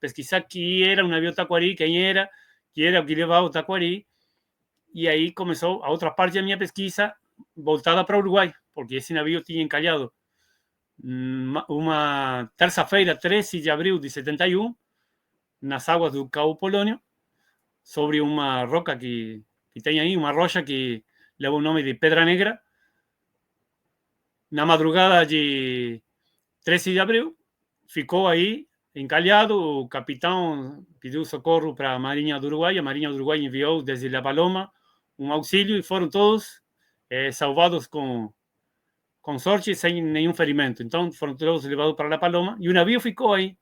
pesquisar que era o navio Taquari, quem era, que era o que levava o Taquari. E aí começou a outra parte da minha pesquisa voltada para o Uruguai, porque esse navio tinha encalhado uma terça-feira, 13 de abril de 71, nas águas do Cabo Polônio, sobre uma roca que tem aí, uma rocha que leva o nome de Pedra Negra. Na madrugada de 13 de abril, ficou aí encalhado. O capitão pediu socorro para a Marinha do Uruguai. A Marinha do Uruguai enviou desde La Paloma um auxílio e foram todos salvados com sorte, sem nenhum ferimento. Então foram todos levados para La Paloma e o navio ficou aí,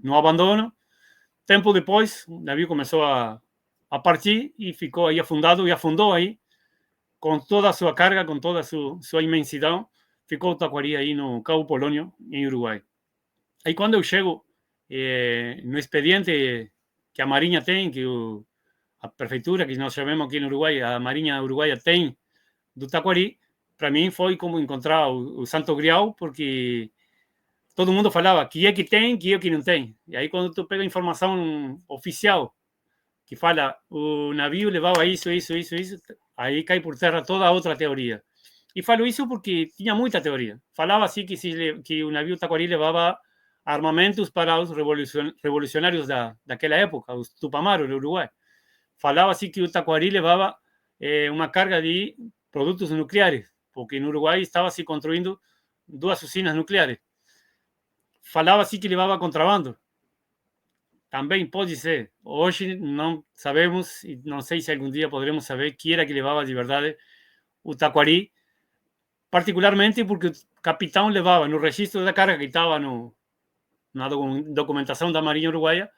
no abandono. Tempo depois, o navio começou a partir e ficou aí afundado, e afundou aí com toda a sua carga, com toda a sua imensidão. Ficou o Taquari aí no Cabo Polônio, em Uruguai. Aí quando eu chego no expediente que a Marinha tem, que a prefeitura, que nós chamamos aqui no Uruguai, a Marinha Uruguaia tem, do Taquari, para mim foi como encontrar o Santo Grial, porque todo mundo falava que é que tem, que é que não tem. E aí quando tu pega a informação oficial, que fala o navio levava isso, aí cai por terra toda a outra teoria. E falo isso porque tinha muita teoria. Falava assim que o navio Taquari levava armamentos para os revolucionários daquela época, os Tupamaros do Uruguai. Falava assim que o Taquari levava uma carga de produtos nucleares, porque no Uruguai estava se construindo 2 usinas nucleares. Falava assim que levava contrabando. Também pode ser. Hoje não sabemos, e não sei se algum dia poderemos saber que era que levava de verdade o Taquari, particularmente porque o capitão levava no registro da carga que estava na documentação da Marinha Uruguaia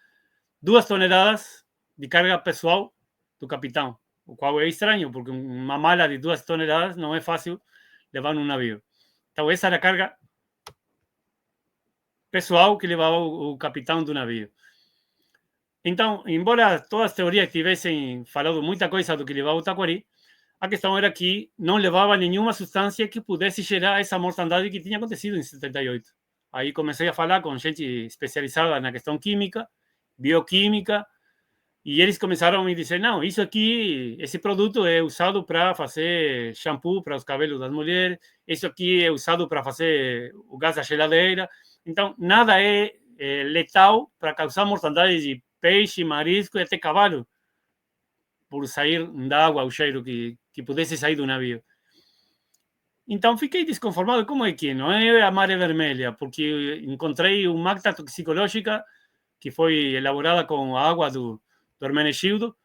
2 toneladas de carga pessoal do capitão, o qual é estranho, porque uma mala de 2 toneladas não é fácil levar num navio. Então essa era a carga pessoal que levava o capitão do navio. Então, embora todas as teorias tivessem falado muita coisa do que levava o Taquari, a questão era que não levava nenhuma substância que pudesse gerar essa mortandade que tinha acontecido em 78. Aí comecei a falar com gente especializada na questão química, bioquímica, e eles começaram a me dizer: não, isso aqui, esse produto é usado para fazer shampoo para os cabelos das mulheres, isso aqui é usado para fazer o gás da geladeira. Então, nada é letal para causar mortandade de peixe, marisco e até cavalo, por sair da água o cheiro que pudesse sair do navio. Então fiquei desconformado. Como é que não é a Maré Vermelha? Porque encontrei uma acta toxicológica que foi elaborada com a água do Hermenegildo.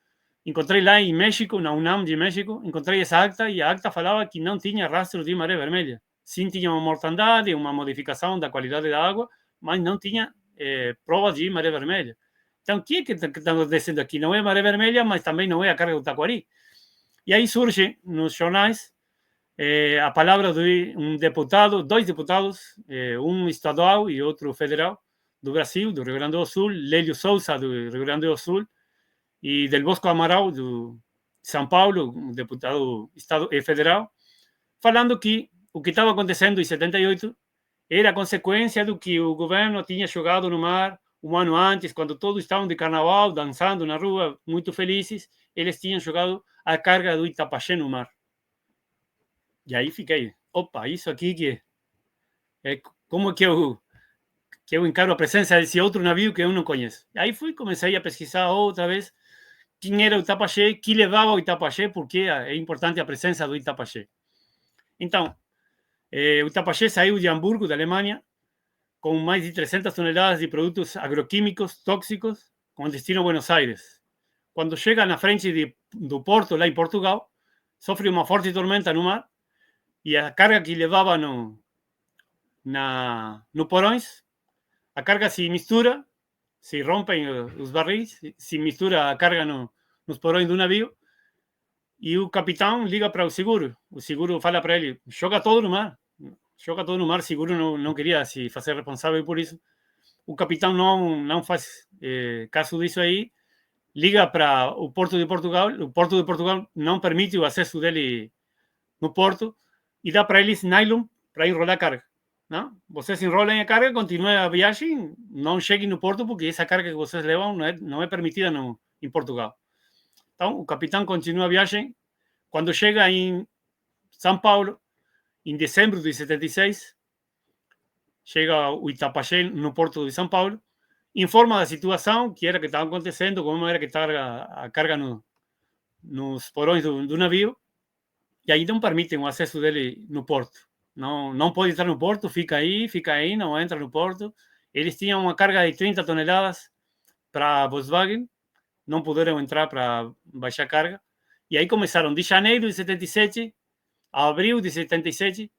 Encontrei lá em México, na UNAM de México, encontrei essa acta e a acta falava que não tinha rastro de maré vermelha. Sim, tinha uma mortandade, uma modificação da qualidade da água, mas não tinha provas de maré vermelha. Então, o que é que está acontecendo aqui? Não é maré vermelha, mas também não é a carga do Taquari. E aí surge nos jornais a palavra de um deputado, 2 deputados, um estadual e outro federal, do Brasil, do Rio Grande do Sul, Lélio Souza, do Rio Grande do Sul, e del Bosco Amaral, do São Paulo, um deputado federal, falando que o que estava acontecendo em 78 era consequência do que o governo tinha jogado no mar um ano antes, quando todos estavam de carnaval, dançando na rua, muito felizes. Eles tinham jogado a carga do Itapaxé no mar. E aí fiquei: opa, isso aqui que é como que eu encaro a presença desse outro navio que eu não conheço. E aí comecei a pesquisar outra vez quem era o Itapaxé, que levava o Itapaxé, porque é importante a presença do Itapaxé. Então, o Itapaxé saiu de Hamburgo, da Alemanha, com mais de 300 toneladas de produtos agroquímicos tóxicos, com destino a Buenos Aires. Quando chega na frente do porto, lá em Portugal, sofre uma forte tormenta no mar, e a carga que levava no porões, a carga se mistura, se rompem os barris, se mistura a carga nos porões do navio, e o capitão liga para o seguro fala para ele: joga todo no mar, o seguro não queria se fazer responsável por isso. O capitão não faz caso disso aí, liga para o Porto de Portugal não permite o acesso dele no porto, e dá para eles nylon para enrolar a carga. não? Vocês enrolem a carga, continuem a viagem, não cheguem no porto, porque essa carga que vocês levam não é permitida em Portugal. Então, o capitão continua a viagem. Quando chega em São Paulo, em dezembro de 76, chega o Itapaxé no porto de São Paulo, informa da situação que era que estava acontecendo, como era que estava a carga nos porões do navio, e aí não permitem o acesso dele no porto. Não pode entrar no porto, fica aí, não entra no porto. Eles tinham uma carga de 30 toneladas para a Volkswagen, não puderam entrar para baixar carga. E aí começaram de janeiro de 77 a abril de 77,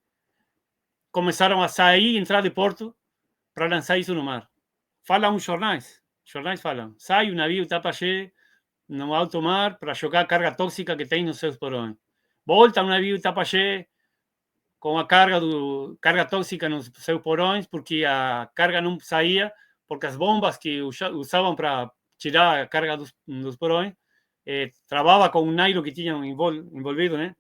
começaram a sair e entrar de porto para lançar isso no mar. Falam os jornais falam, sai o navio Itapaxé no alto mar para jogar a carga tóxica que tem nos seus porões. Volta o navio Itapaxé com a carga tóxica nos seus porões, porque a carga não saía, porque as bombas que usavam para tirar a carga dos porões travava com o nylon que tinham envolvido, né,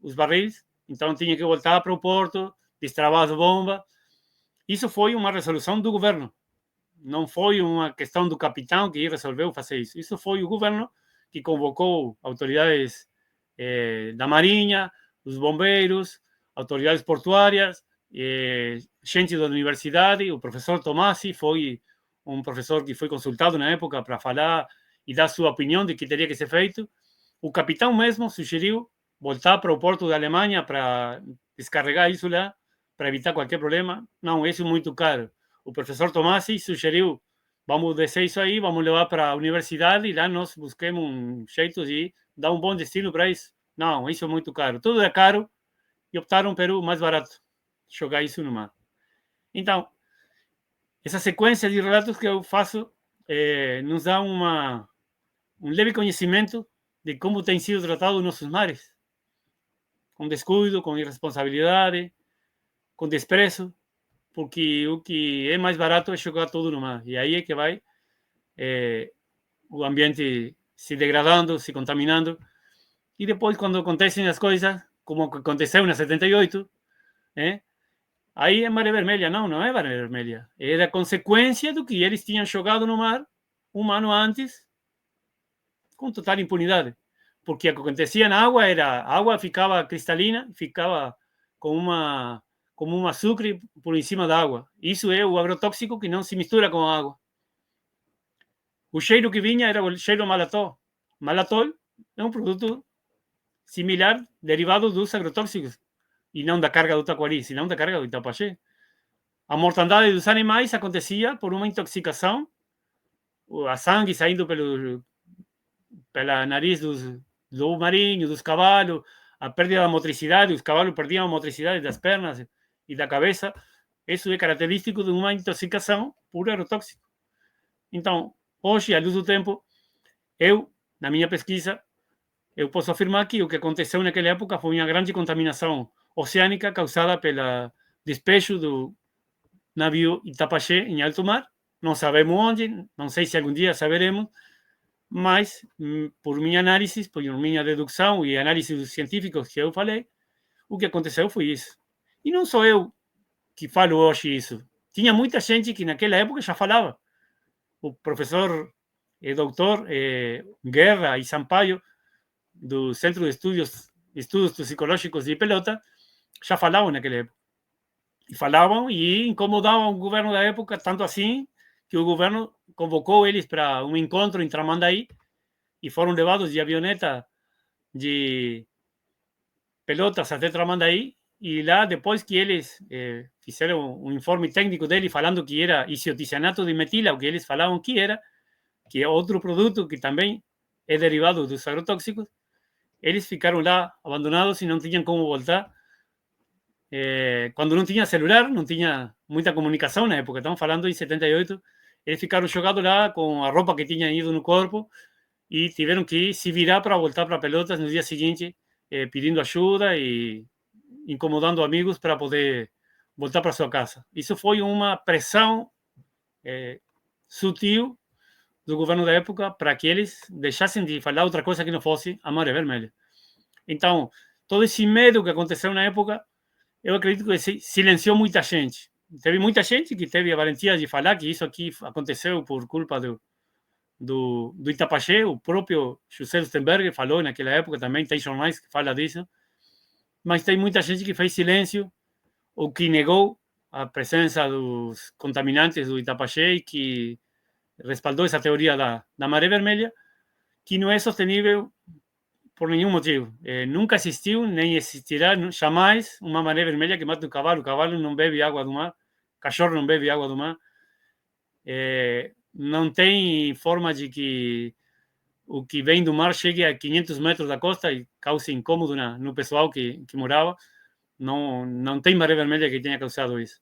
os barris, então tinha que voltar para o porto, destravar as bombas. Isso foi uma resolução do governo, não foi uma questão do capitão que resolveu fazer isso. Isso foi o governo que convocou autoridades da Marinha, os bombeiros, autoridades portuárias, gente da universidade. O professor Tomasi foi um professor que foi consultado na época para falar e dar sua opinião de que teria que ser feito. O capitão mesmo sugeriu voltar para o porto da Alemanha para descarregar isso lá, para evitar qualquer problema. Não, isso é muito caro. O professor Tomasi sugeriu, vamos descer isso aí, vamos levar para a universidade e lá nós busquemos um jeito de dar um bom destino para isso. Não, isso é muito caro. Tudo é caro e optaram pelo mais barato, jogar isso no mar. Então, essa sequência de relatos que eu faço nos dá um leve conhecimento de como tem sido tratado nossos mares. Com descuido, com irresponsabilidade, com desprezo, porque o que é mais barato é jogar tudo no mar. E aí é que vai o ambiente se degradando, se contaminando. E depois, quando acontecem as coisas, como aconteceu na 78, aí é maré vermelha. Não é maré vermelha. Era consequência do que eles tinham jogado no mar um ano antes, com total impunidade. Porque o que acontecia na água era, a água ficava cristalina, ficava como um açúcar por em cima da água. Isso é o agrotóxico que não se mistura com a água. O cheiro que vinha era o cheiro malatol. Malatol é um produto similar, derivado dos agrotóxicos, e não da carga do Taquari, senão da carga do Itapaxé. A mortandade dos animais acontecia por uma intoxicação, a sangue saindo pela nariz dos lobos marinhos, dos cavalos, a perda da motricidade, os cavalos perdiam a motricidade das pernas e da cabeça. Isso é característico de uma intoxicação por agrotóxico. Então, hoje, à luz do tempo, na minha pesquisa, eu posso afirmar que o que aconteceu naquela época foi uma grande contaminação oceânica causada pelo despejo do navio Itapaxé em alto mar. Não sabemos onde, não sei se algum dia saberemos, mas por minha análise, por minha dedução e análise dos científicos que eu falei, o que aconteceu foi isso. E não sou eu que falo hoje isso. Tinha muita gente que naquela época já falava. O professor doutor Guerra e Sampaio, do Centro de Estudos Psicológicos de Pelota, já falavam naquela época. E falavam e incomodavam o governo da época, tanto assim que o governo convocou eles para um encontro em Tramandaí e foram levados de avioneta de Pelotas até Tramandaí. E lá, depois que eles fizeram um informe técnico dele falando que era isoticianato de metila, o que eles falavam que é outro produto que também é derivado dos agrotóxicos, eles ficaram lá abandonados e não tinham como voltar. Quando não tinha celular, não tinha muita comunicação na época, estamos falando em 78, eles ficaram jogados lá com a roupa que tinham ido no corpo e tiveram que se virar para voltar para Pelotas no dia seguinte, pedindo ajuda e incomodando amigos para poder voltar para sua casa. Isso foi uma pressão sutil do governo da época para que eles deixassem de falar outra coisa que não fosse a maré vermelha. Então, todo esse medo que aconteceu na época eu acredito que silenciou muita gente. Teve muita gente que teve a valentia de falar que isso aqui aconteceu por culpa do Itapaxé. O próprio José Lustenberger falou naquela época também, tem jornais que falam disso. Mas tem muita gente que fez silêncio ou que negou a presença dos contaminantes do Itapaxé e que respaldou essa teoria da maré vermelha, que não é sostenível por nenhum motivo. Nunca existiu, nem existirá jamais uma maré vermelha que mate um cavalo. O cavalo não bebe água do mar, o cachorro não bebe água do mar. Não tem forma de que o que vem do mar chegue a 500 metros da costa e cause incômodo no pessoal que morava. Não tem maré vermelha que tenha causado isso.